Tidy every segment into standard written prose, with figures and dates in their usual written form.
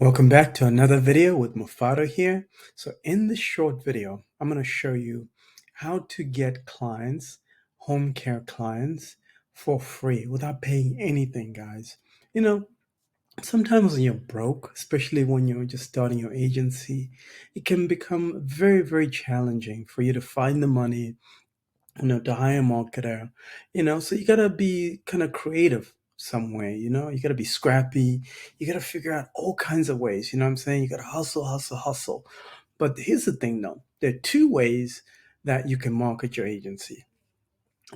Welcome back to another video with Mufado here. So in this short video, I'm going to show you how to get clients, home care clients, for free without paying anything, guys. You know, sometimes when you're broke, especially when you're just starting your agency, it can become very, very challenging for you to find the money, to hire a marketer, so you gotta be kind of creative some way, you gotta be scrappy, you gotta figure out all kinds of ways, you know what I'm saying? You gotta hustle, hustle, hustle. But here's the thing though, there are two ways that you can market your agency.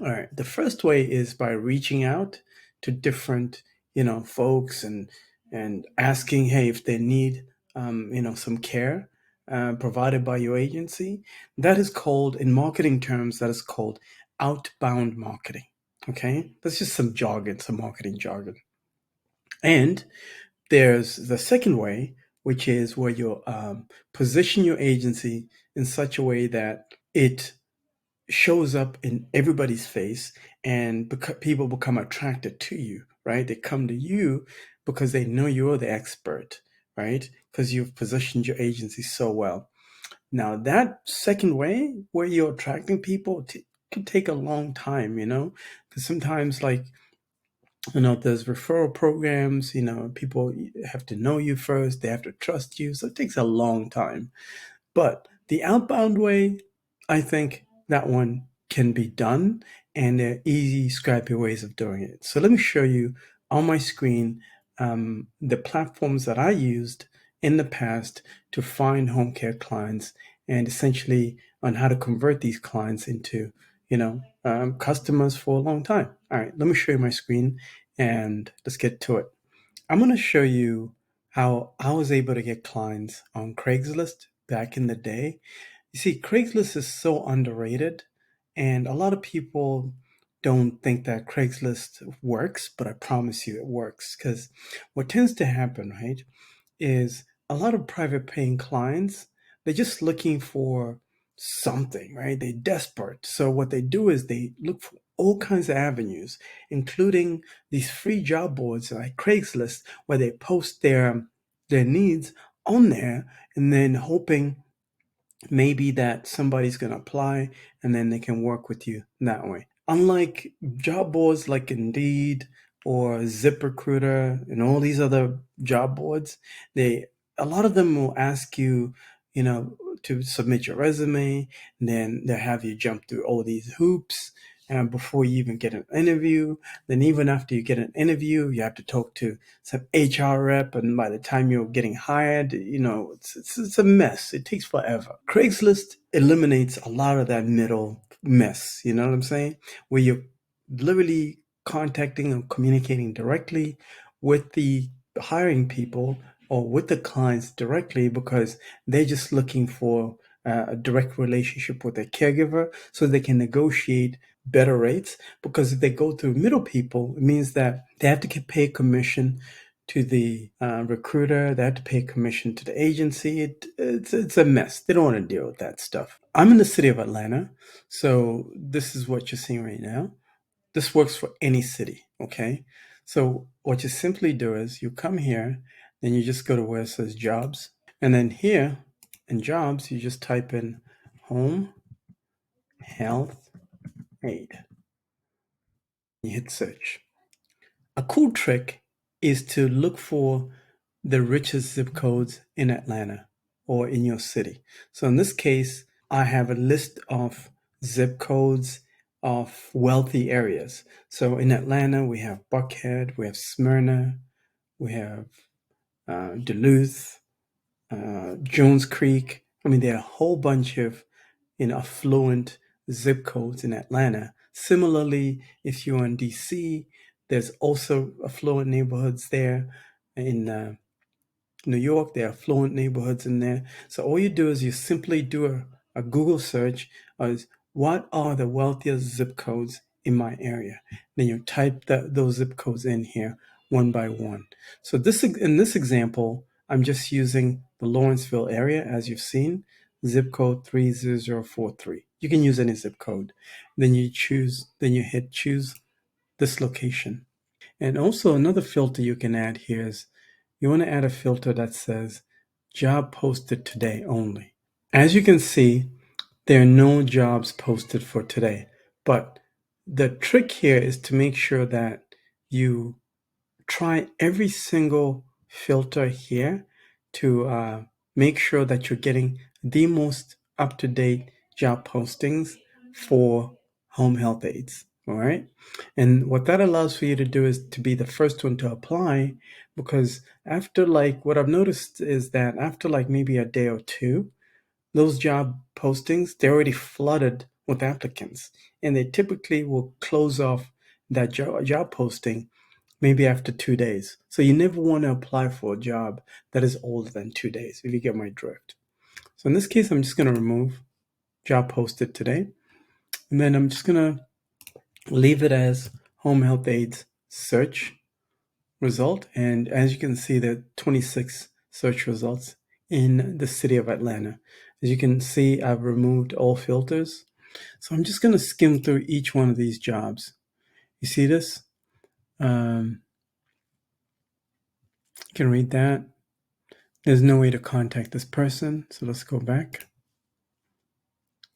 All right. The first way is by reaching out to different, folks and asking, hey, if they need, some care provided by your agency. That is called, in marketing terms, that is called outbound marketing. Okay, that's just some jargon, some marketing jargon. And there's the second way, which is where you position your agency in such a way that it shows up in everybody's face and people become attracted to you, right? They come to you because they know you're the expert, right? Because you've positioned your agency so well. Now, that second way where you're attracting people can take a long time, because sometimes, like, there's referral programs, people have to know you first, they have to trust you. So it takes a long time. But the outbound way, I think that one can be done, and there are easy, scrappy ways of doing it. So let me show you on my screen the platforms that I used in the past to find home care clients, and essentially on how to convert these clients into, customers for a long time. All right, let me show you my screen and let's get to it. I'm going to show you how I was able to get clients on Craigslist back in the day. You see, Craigslist is so underrated, and a lot of people don't think that Craigslist works, but I promise you it works, because what tends to happen, right, is a lot of private paying clients, they're just looking for something, right? They're desperate. So what they do is they look for all kinds of avenues, including these free job boards like Craigslist, where they post their needs on there, and then hoping maybe that somebody's going to apply, and then they can work with you that way. Unlike job boards like Indeed or ZipRecruiter and all these other job boards, they a lot of them will ask you, to submit your resume, and then they'll have you jump through all these hoops before you even get an interview. Then even after you get an interview, you have to talk to some HR rep, and by the time you're getting hired, it's a mess. It takes forever. Craigslist eliminates a lot of that middle mess. You know what I'm saying? Where you're literally contacting or communicating directly with the hiring people or with the clients directly, because they're just looking for a direct relationship with their caregiver so they can negotiate better rates. Because if they go through middle people, it means that they have to pay commission to the recruiter, they have to pay commission to the agency. It's a mess. They don't want to deal with that stuff. I'm in the city of Atlanta, so this is what you're seeing right now. This works for any city, okay? So what you simply do is you come here, then you just go to where it says jobs, and then here in jobs, you just type in home health aid. You hit search. A cool trick is to look for the richest zip codes in Atlanta or in your city. So in this case, I have a list of zip codes of wealthy areas. So in Atlanta, we have Buckhead, we have Smyrna, we have Duluth, Jones Creek. I mean, there are a whole bunch of affluent zip codes in Atlanta. Similarly, if you're in DC, there's also affluent neighborhoods there. In New York, there are affluent neighborhoods in there. So all you do is you simply do a Google search as what are the wealthiest zip codes in my area. Then you type those zip codes in here one by one. So in this example, I'm just using the Lawrenceville area, as you've seen, zip code 30043. You can use any zip code. Then you hit choose this location. And also another filter you can add here is, you want to add a filter that says job posted today only. As you can see, there are no jobs posted for today, but the trick here is to make sure that you try every single filter here to make sure that you're getting the most up-to-date job postings for home health aides. All right. And what that allows for you to do is to be the first one to apply, because after what I've noticed is that after maybe a day or two, those job postings, they're already flooded with applicants, and they typically will close off that job posting maybe after 2 days. So you never want to apply for a job that is older than 2 days, if you get my drift. So in this case, I'm just going to remove job posted today. And then I'm just going to leave it as home health aides search result. And as you can see, there are 26 search results in the city of Atlanta. As you can see, I've removed all filters. So I'm just going to skim through each one of these jobs. You see this? You can read that. There's no way to contact this person. So let's go back.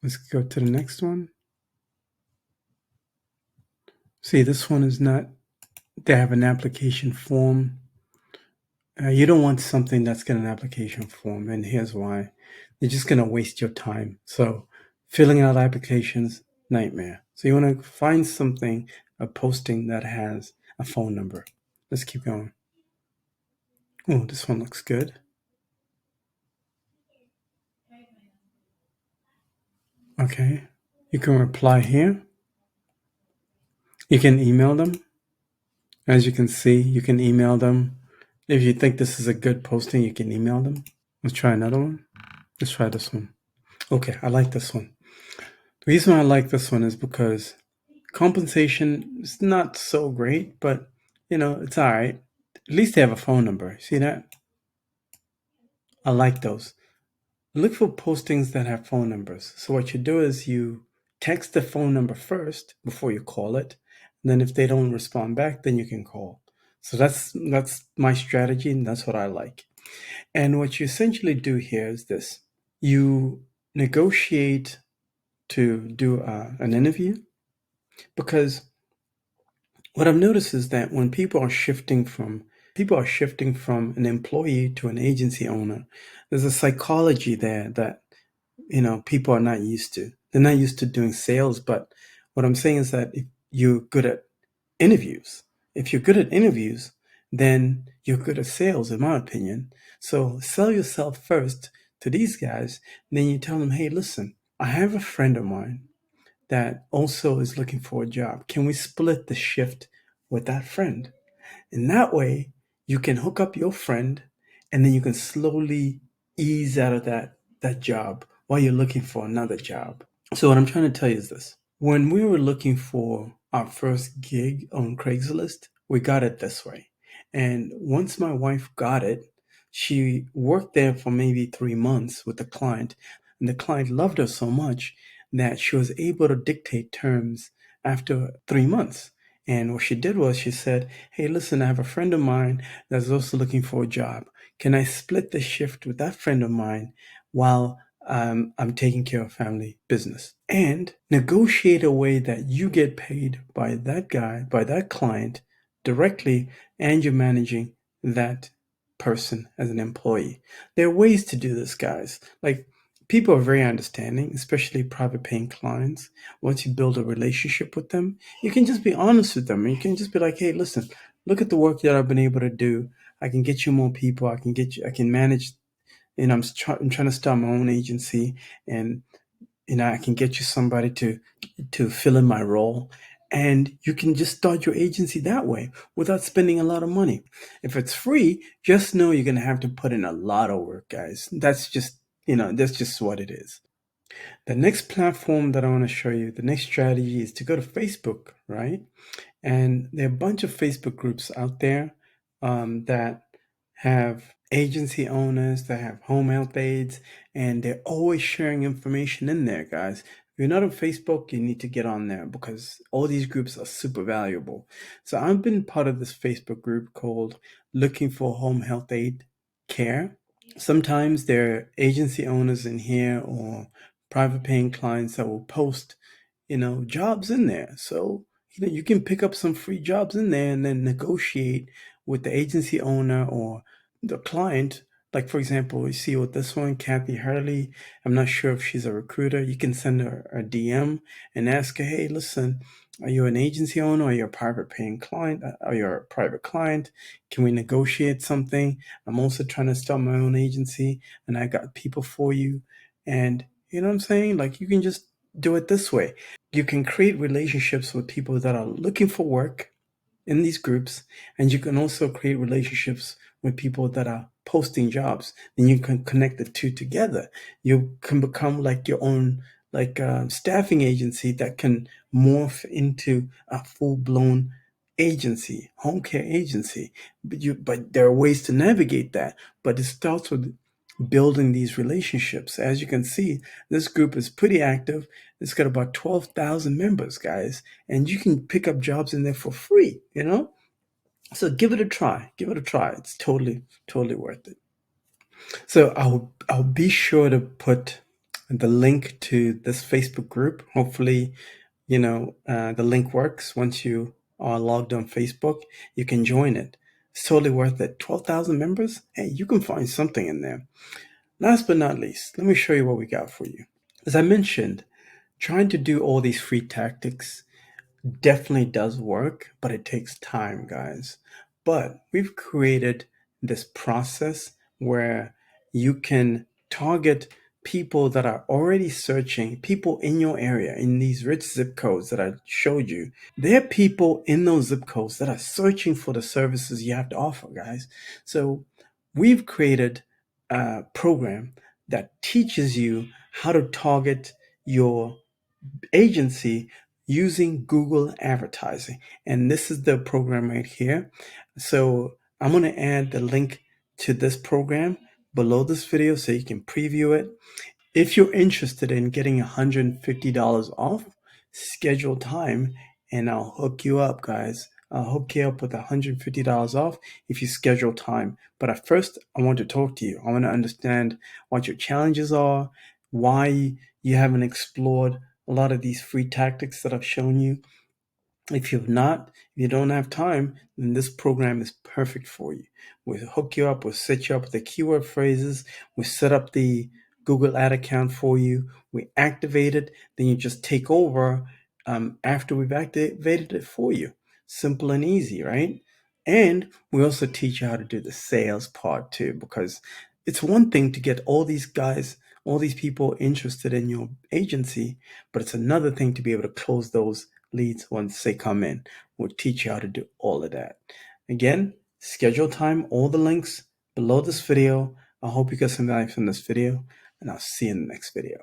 Let's go to the next one. See, this one is not, they have an application form. You don't want something that's got an application form, and here's why. They're just going to waste your time. So filling out applications, nightmare. So you want to find something, a posting that has a phone number. Let's keep going. Oh, this one looks good. Okay. You can reply here. You can email them. As you can see, you can email them. If you think this is a good posting, you can email them. Let's try another one. Let's try this one. Okay, I like this one. The reason I like this one is because compensation is not so great, but it's all right. At least they have a phone number. See that? I like those. Look for postings that have phone numbers. So what you do is you text the phone number first before you call it. And then if they don't respond back, then you can call. So that's my strategy, and that's what I like. And what you essentially do here is this. You negotiate to do an interview, because what I've noticed is that when people are shifting from an employee to an agency owner, there's a psychology there that people are not used to. They're not used to doing sales, but what I'm saying is that if you're good at interviews, then you're good at sales, in my opinion. So sell yourself first to these guys, and then you tell them, hey, listen, I have a friend of mine that also is looking for a job. Can we split the shift with that friend? And that way you can hook up your friend, and then you can slowly ease out of that job while you're looking for another job. So what I'm trying to tell you is this. When we were looking for our first gig on Craigslist, we got it this way. And once my wife got it, she worked there for maybe 3 months with the client, and the client loved her so much that she was able to dictate terms after 3 months. And what she did was she said, hey, listen, I have a friend of mine that's also looking for a job. Can I split the shift with that friend of mine while I'm taking care of family business? And negotiate a way that you get paid by that guy, by that client directly, and you're managing that person as an employee. There are ways to do this, guys. People are very understanding, especially private paying clients. Once you build a relationship with them, you can just be honest with them. You can just be like, hey, listen, look at the work that I've been able to do. I can get you more people. I can manage, and I'm trying to start my own agency, and I can get you somebody to fill in my role, and you can just start your agency that way without spending a lot of money. If it's free, just know you're going to have to put in a lot of work, guys. That's just what it is. The next platform that I want to show you, the next strategy, is to go to Facebook, right? And there are a bunch of Facebook groups out there that have agency owners, that have home health aides, and they're always sharing information in there, guys. you're not on Facebook, you need to get on there because all these groups are super valuable. So I've been part of this Facebook group called Looking for Home Health Aid Care. Sometimes there are agency owners in here or private paying clients that will post, jobs in there. So, you can pick up some free jobs in there and then negotiate with the agency owner or the client. Like, for example, you see with this one, Kathy Hurley, I'm not sure if she's a recruiter. You can send her a DM and ask her, hey, listen, are you an agency owner? Are you a private paying client? Are you a private client? Can we negotiate something? I'm also trying to start my own agency and I got people for you. And you know what I'm saying? Like, you can just do it this way. You can create relationships with people that are looking for work in these groups, and you can also create relationships with people that are posting jobs. Then you can connect the two together. You can become like your own staffing agency that can morph into a full-blown agency, home care agency. But there are ways to navigate that. But it starts with building these relationships. As you can see, this group is pretty active. It's got about 12,000 members, guys, and you can pick up jobs in there for free, So give it a try. Give it a try. It's totally, totally worth it. So I'll be sure to put the link to this Facebook group. Hopefully, the link works. Once you are logged on Facebook, you can join it. It's totally worth it. 12,000 members? Hey, you can find something in there. Last but not least, let me show you what we got for you. As I mentioned, trying to do all these free tactics definitely does work, but it takes time, guys. But we've created this process where you can target people that are already searching, people in your area, in these rich zip codes that I showed you. There are people in those zip codes that are searching for the services you have to offer, guys. So we've created a program that teaches you how to target your agency using Google advertising. And this is the program right here. So I'm going to add the link to this program below this video so you can preview it. If you're interested in getting $150 off, schedule time and I'll hook you up, guys. I'll hook you up with $150 off if you schedule time. But at first, I want to talk to you. I want to understand what your challenges are, why you haven't explored a lot of these free tactics that I've shown you. If you don't have time, then this program is perfect for you. We'll hook you up, we'll set you up with the keyword phrases, we set up the Google ad account for you, we activate it, then you just take over after we've activated it for you. Simple and easy, right? And we also teach you how to do the sales part too, because it's one thing to get all these guys, all these people interested in your agency, but it's another thing to be able to close those leads once they come in. We'll teach you how to do all of that. Again, schedule time, all the links below this video. I hope you got some value from this video, and I'll see you in the next video.